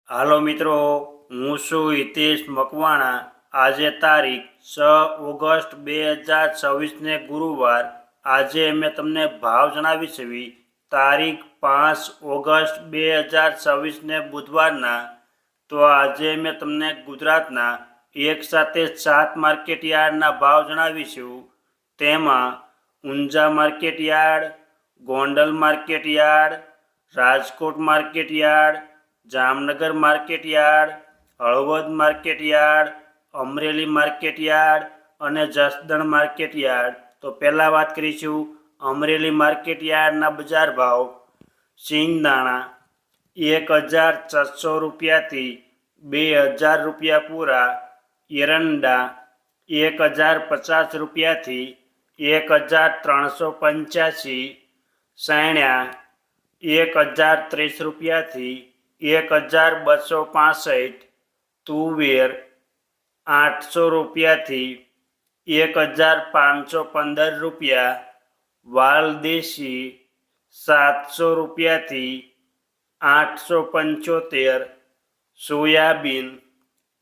હાલો મિત્રો, હું છું હિતેશ મકવાણા। આજે તારીખ 6 ઓગસ્ટ 2024 ગુરુવાર। આજે મેં તમને ભાવ જણાવી છે તારીખ 5 ઓગસ્ટ 2024 બુધવારના। તો આજે મેં તમને ગુજરાતના એક સાથે 7 માર્કેટ યાર્ડના ભાવ જણાવીશું। તેમાં Unjha market yard, Gondal market yard, Rajkot market yard, Jamnagar market yard, Halvad market yard, Amreli market yard અને જસદણ માર્કેટ યાર્ડ। તો પહેલાં વાત કરીશું અમરેલી માર્કેટ યાર્ડના બજાર ભાવ। સિંગદાણા 1400 રૂપિયાથી 2000 રૂપિયા પૂરા। એરંડા 1050 રૂપિયાથી 1385। સૈણ્યા 1030 રૂપિયાથી 1265। તુવેર 800 રૂપિયાથી 1515 રૂપિયા। વાલદેશી 700 રૂપિયાથી 875। સોયાબીન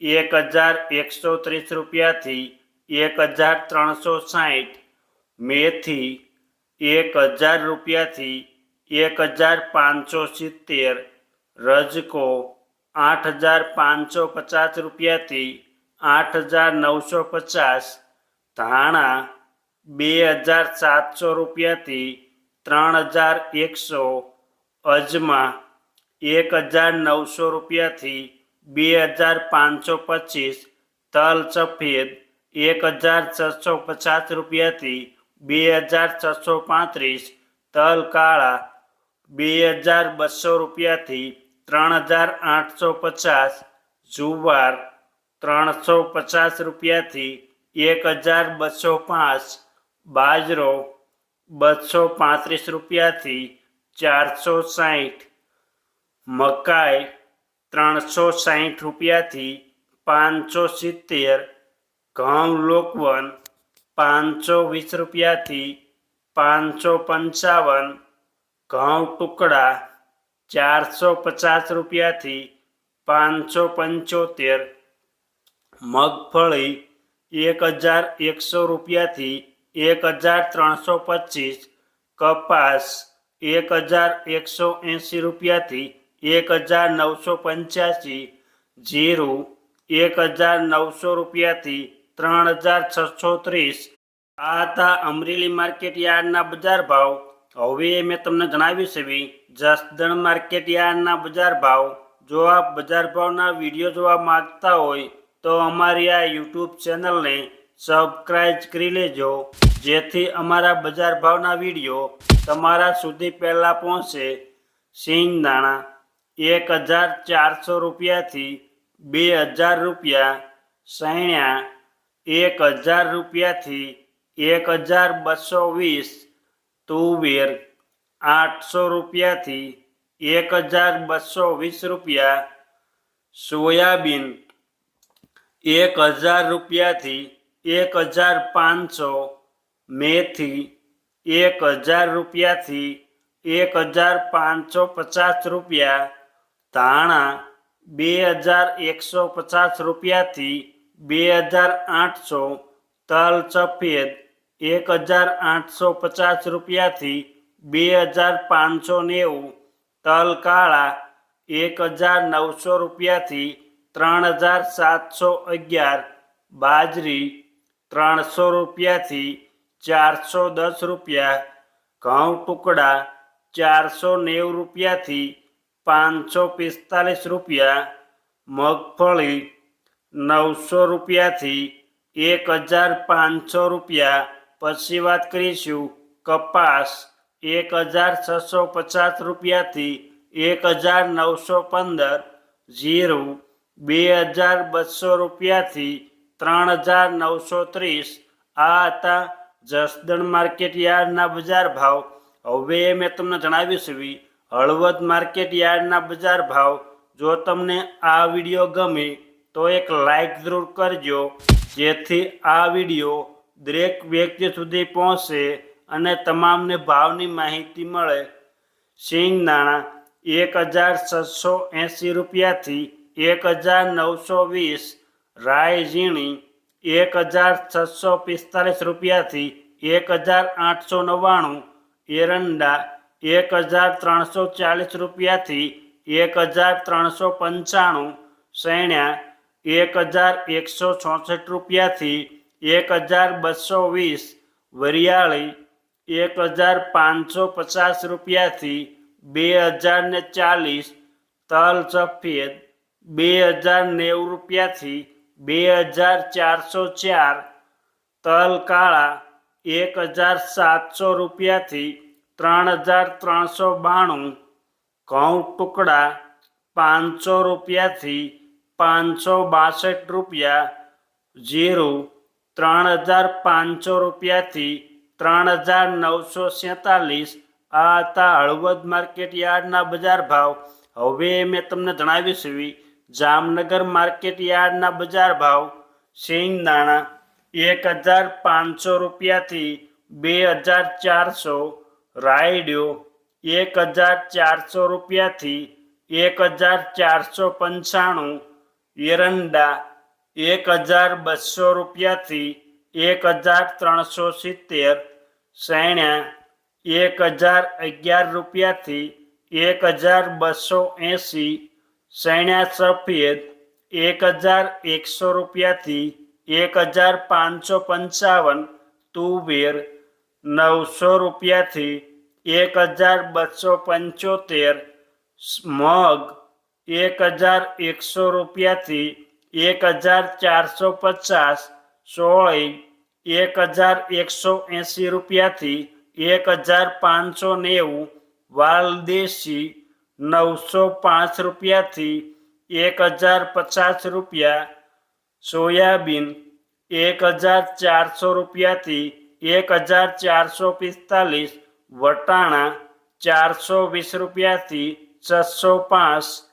1130 રૂપિયાથી 1360। મેથી 1000 રૂપિયાથી 1570। રજકો 8550 રૂપિયાથી 8950। ધાણા 2700 રૂપિયાથી 3100। અજમા 1900 રૂપિયાથી 2525। તલ સફેદ 1650 રૂપિયાથી 2635। તલ કાળા 2200 રૂપિયાથી 3850। જુવાર 350 રૂપિયાથી 1205। બાજરો 235 રૂપિયાથી 460। મકાઈ 360 રૂપિયાથી 570। ઘઉં લોકવન 520 રૂપિયાથી 555। ઘઉં ટુકડા 450 રૂપિયાથી 575। મગફળી 1100 રૂપિયાથી 1325। કપાસ 1180 રૂપિયાથી 1985। જીરું 1900 રૂપિયાથી 3630। આ હતા અમરેલી માર્કેટ યાર્ડના બજાર ભાવ। હવે મેં તમને જણાવ્યું છે જસદણ માર્કેટ યાર્ડના બજાર ભાવ। જો આપ બજાર ભાવના વિડીયો જોવા માંગતા હોય તો અમારી આ યુટ્યુબ ચેનલને સબસ્ક્રાઈબ કરી લેજો, જેથી અમારા બજાર ભાવના વિડીયો તમારા સુધી પહેલાં પહોંચે। સિંગદાણા 1400 રૂપિયાથી 2000 રૂપિયા। સૈણ્યા 1000 રૂપિયાથી 1220। તુવેર 800 રૂપિયાથી 1220 રૂપિયા। સોયાબીન 1000 રૂપિયાથી 1500। મેથી 1000 રૂપિયાથી 1550 રૂપિયા। ધાણા 2150 રૂપિયાથી 2800। તલ સફેદ 1850 રૂપિયાથી 2590। તલ કાળા 1900 રૂપિયાથી 3711। બાજરી 300 રૂપિયાથી 410 રૂપિયા। ઘઉં ટુકડા 490 રૂપિયાથી 545 રૂપિયા। મગફળી 900 રૂપિયાથી 1500 રૂપિયા। પછી વાત કરીશું કપાસ 1650 રૂપિયાથી 1915। જીરું 2200 રૂપિયાથી 3930। આ હતા જસદણ માર્કેટ યાર્ડના બજાર ભાવ। હવે મેં તમને જણાવ્યું છે હળવદ માર્કેટ યાર્ડના બજાર ભાવ। જો તમને આ વિડીયો ગમે તો એક લાઈક જરૂર કરજો, જેથી આ વિડીયો દરેક વ્યક્તિ સુધી પહોંચે અને તમામને ભાવની માહિતી મળે। સિંગદાણા 1680 રૂપિયાથી 1920, રાઈ ઝીણી 1645 રૂપિયાથી 1899, એરંડા 1340 રૂપિયાથી 1395, સૈણા 1166 રૂપિયાથી 1220, વરિયાળી 1550 રૂપિયાથી 2040, તલ સફેદ 2090 રૂપિયાથી 2404, તલ કાળા 1700 રૂપિયાથી 3392, ઘઉં ટુકડા 500 રૂપિયાથી 562 રૂપિયા, જીરું 3500 રૂપિયાથી 3947. આ હતા હળવદ માર્કેટ યાર્ડના બજાર ભાવ. હવે મેં તમને જણાવ્યું છે જામનગર માર્કેટ યાર્ડના બજાર ભાવ. સિંગદાણા 1500 રૂપિયાથી 2400, રાયડો 1400 રૂપિયાથી 1495, એરંડા 1200 રૂપિયાથી 1370, સૈણા 1011 રૂપિયાથી 1280, સૈણા સફેદ 1100 રૂપિયાથી 1555, તુવેર 900 રૂપિયાથી 1275, મગ 1100 રૂપિયાથી 1450, સોળી 1180 રૂપિયાથી 1590, વાલદેશી 905 રૂપિયાથી 1050 રૂપિયા, સોયાબીન 1400 રૂપિયાથી 1445, વટાણા 420 રૂપિયાથી 605,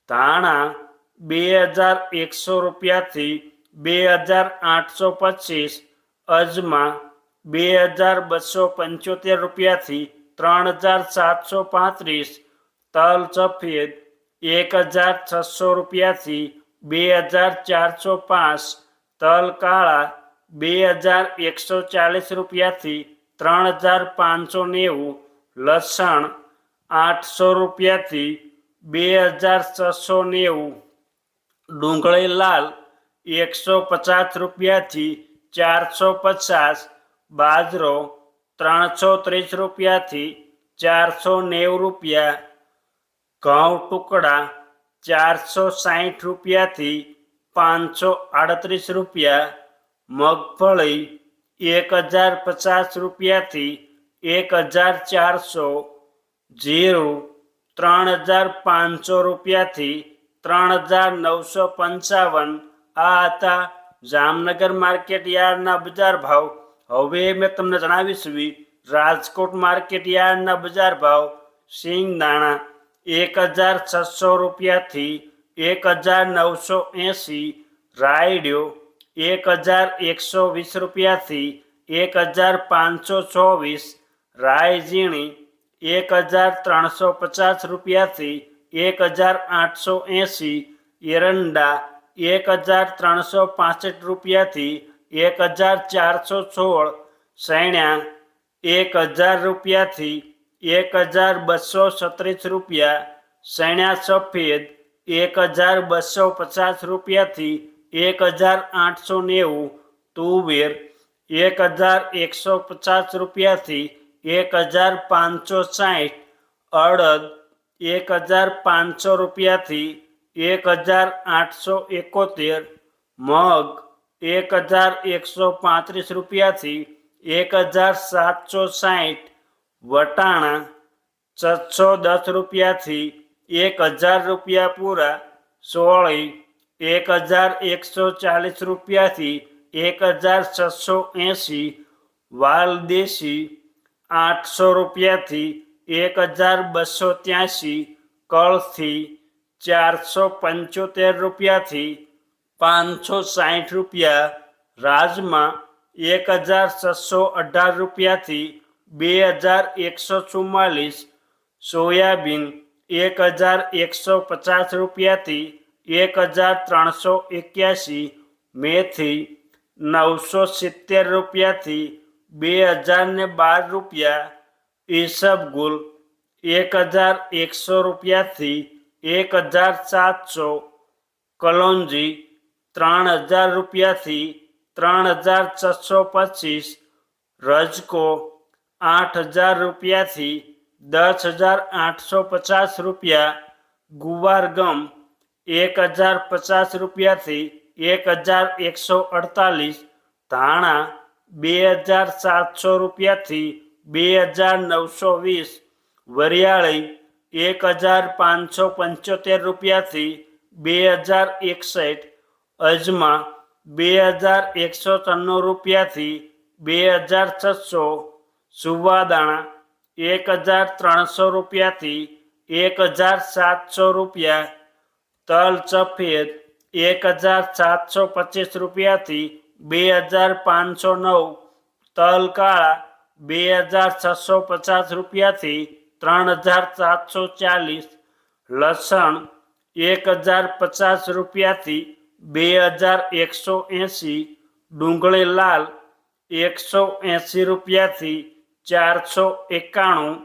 ધાણા 2100 રૂપિયાથી 2825, અજમા 2275 રૂપિયાથી 3735, તલ સફેદ 1600 રૂપિયાથી 2405, તલ કાળા 2140 રૂપિયાથી 3590, લસણ 800 રૂપિયાથી 2690, ડુંગળી લાલ 150 રૂપિયાથી 450, બાજરો 330 રૂપિયાથી 490 રૂપિયા, ઘઉં ટુકડા 460 રૂપિયાથી 538 રૂપિયા, મગફળી 1050 રૂપિયાથી 1400, જીરું 3500 રૂપિયાથી 3955. આ હતા જામનગર માર્કેટ યાર્ડના બજાર ભાવ. હવે મેં તમને જણાવીશું રાજકોટ માર્કેટ યાર્ડના બજાર ભાવ. સિંગદાણા 1600 રૂપિયાથી 1980, રાયડો 1120 રૂપિયાથી 1524, રાઈ ઝીણી 1350 રૂપિયાથી 1880, એરંડા 1365 રૂપિયાથી 1416, સૈણા 1000 રૂપિયાથી 1236 રૂપિયા, સૈણા સફેદ 1250 રૂપિયાથી 1890, તુવેર 1150 રૂપિયાથી 1560, અડદ 1500 રૂપિયાથી 1871, મગ 1135 રૂપિયાથી 1760, વટાણા 710 રૂપિયાથી 1000 રૂપિયા પૂરા, સોળી 1140 રૂપિયાથી 1680, વાલદેશી 800 રૂપિયાથી 1283, કળથી 475 રૂપિયાથી 560 રૂપિયા, રાજમા 1618 રૂપિયાથી 2144, સોયાબીન 1150 રૂપિયાથી 1381, મેથી 970 રૂપિયાથી 2012 રૂપિયા, ઈસબગુલ 1100 રૂપિયાથી 1700, કલોંજી 3000 રૂપિયાથી 3625, રજકો 8000 રૂપિયાથી 10850 રૂપિયા, ગુવારગમ 1050 રૂપિયાથી 1148, ધાણા 2700 રૂપિયાથી 2920, વરિયાળી 1575 રૂપિયાથી 2061, અજમા 2194 રૂપિયાથી 2600, સુવાદાણા 1300 રૂપિયાથી 1700 રૂપિયા, તલ સફેદ 1725 રૂપિયાથી 2509, તલ કાળા 2650 રૂપિયાથી 3740, લસણ 1050 રૂપિયાથી 2180, ડુંગળી લાલ 180 રૂપિયાથી 491,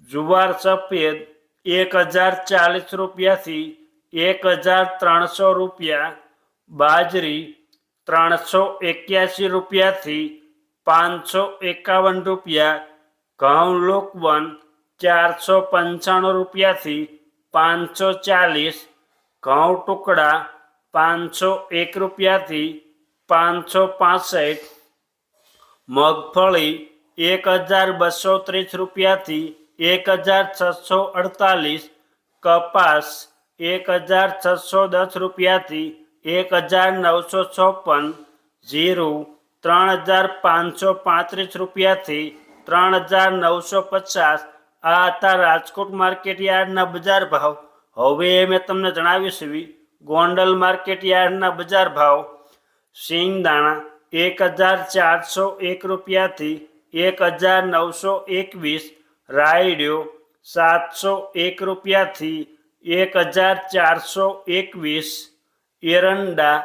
જુવાર સફેદ 1040 રૂપિયાથી 1300 રૂપિયા, બાજરી 381 રૂપિયાથી 551 રૂપિયા, ઘઉં લોકવન 495 રૂપિયાથી 540, ઘઉં ટુકડા 501 રૂપિયાથી 565, મગફળી 1230 રૂપિયાથી 1648, કપાસ 1610 રૂપિયાથી 1956, જીરું 3535 રૂપિયાથી 3950. આ હતા રાજકોટ માર્કેટ યાર્ડના બજાર ભાવ. હવે મેં તમને જણાવ્યું છે ગોંડલ માર્કેટ યાર્ડના બજાર ભાવ. સિંગદાણા 1401 રૂપિયાથી 1921, રાયડ્યો 701 રૂપિયાથી 1421, એરંડા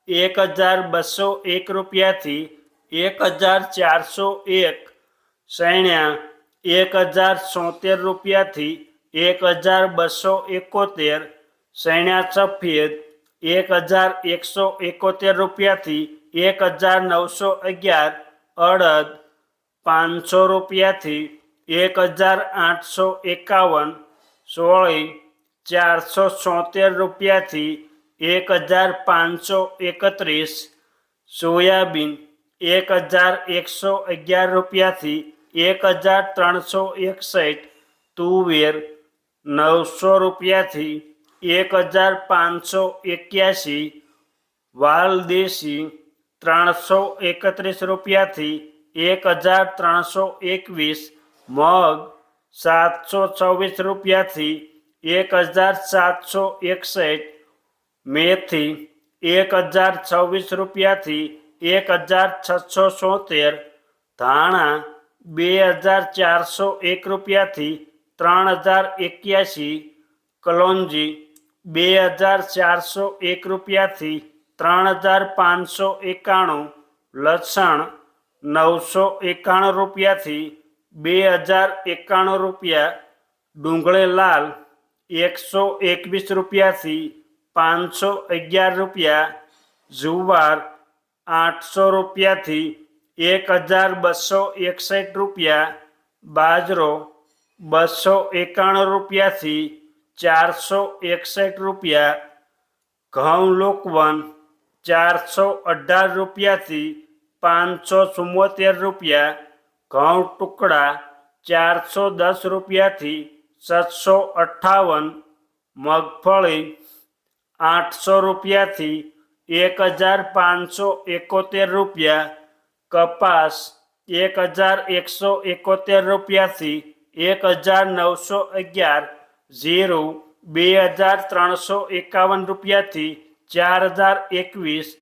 1201 રૂપિયાથી 1401, સૈણ્યા 1070 રૂપિયાથી 1271, સૈણ્યા સફેદ 1171 રૂપિયાથી 1911, અડદ 500 રૂપિયાથી 1851, સોળી 476 રૂપિયાથી 1531, સોયાબીન 1111 રૂપિયાથી 1361, તુવેર 900 રૂપિયાથી 1581, વાલદેશી 331 રૂપિયાથી 1321, મગ 724 રૂપિયાથી 1761, મેથી 1026 રૂપિયાથી 1670, ધાણા 2401 રૂપિયાથી 3081, કલોંજી 2401 રૂપિયાથી 3591, લસણ 991 રૂપિયાથી 2091 રૂપિયા, ડુંગળી લાલ 121 રૂપિયાથી 511 રૂપિયા, જુવાર 800 રૂપિયાથી 1261 રૂપિયા, બાજરો 291 રૂપિયાથી 461 રૂપિયા, ઘઉં લોકવન 418 રૂપિયાથી 574 રૂપિયા, ઘઉં ટુકડા 410 રૂપિયાથી 758, મગફળી 800 રૂપિયાથી 1571 રૂપિયા, કપાસ 1171 રૂપિયાથી 1911, જીરું 2351 રૂપિયાથી 4021.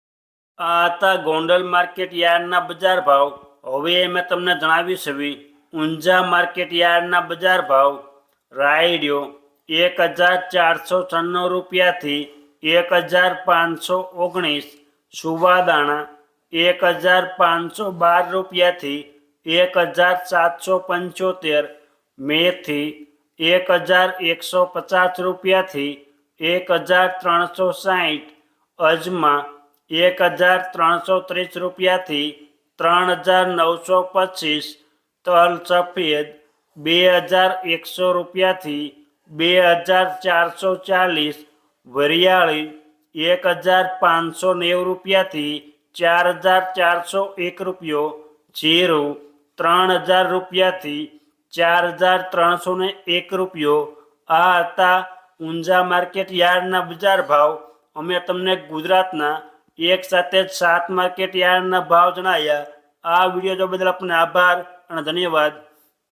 આ હતા ગોંડલ માર્કેટ યાર્ડના બજાર ભાવ. હવે મેં તમને જણાવ્યું છે ઊંઝા માર્કેટ યાર્ડના બજાર ભાવ. રાયડ્યો 1496 રૂપિયાથી 1519. સુવાદાણા 1512 રૂપિયાથી 1775. મેથી 1150 રૂપિયાથી 1360. અજમા 1330 રૂપિયાથી 3925. તલ સફેદ 2100 રૂપિયાથી 2440. વરિયાળી 1590 રૂપિયાથી 4401 રૂપિયો. જીરું 3000 રૂપિયાથી 4301 રૂપિયો. આ હતા ઊંઝા માર્કેટ યાર્ડના બજાર ભાવ. અમે તમને ગુજરાતના એક સાથે 7 માર્કેટ યાર્ડના ભાવ જણાવ્યા. આ વિડીયો જોવા બદલ આપને આભાર અને ધન્યવાદ.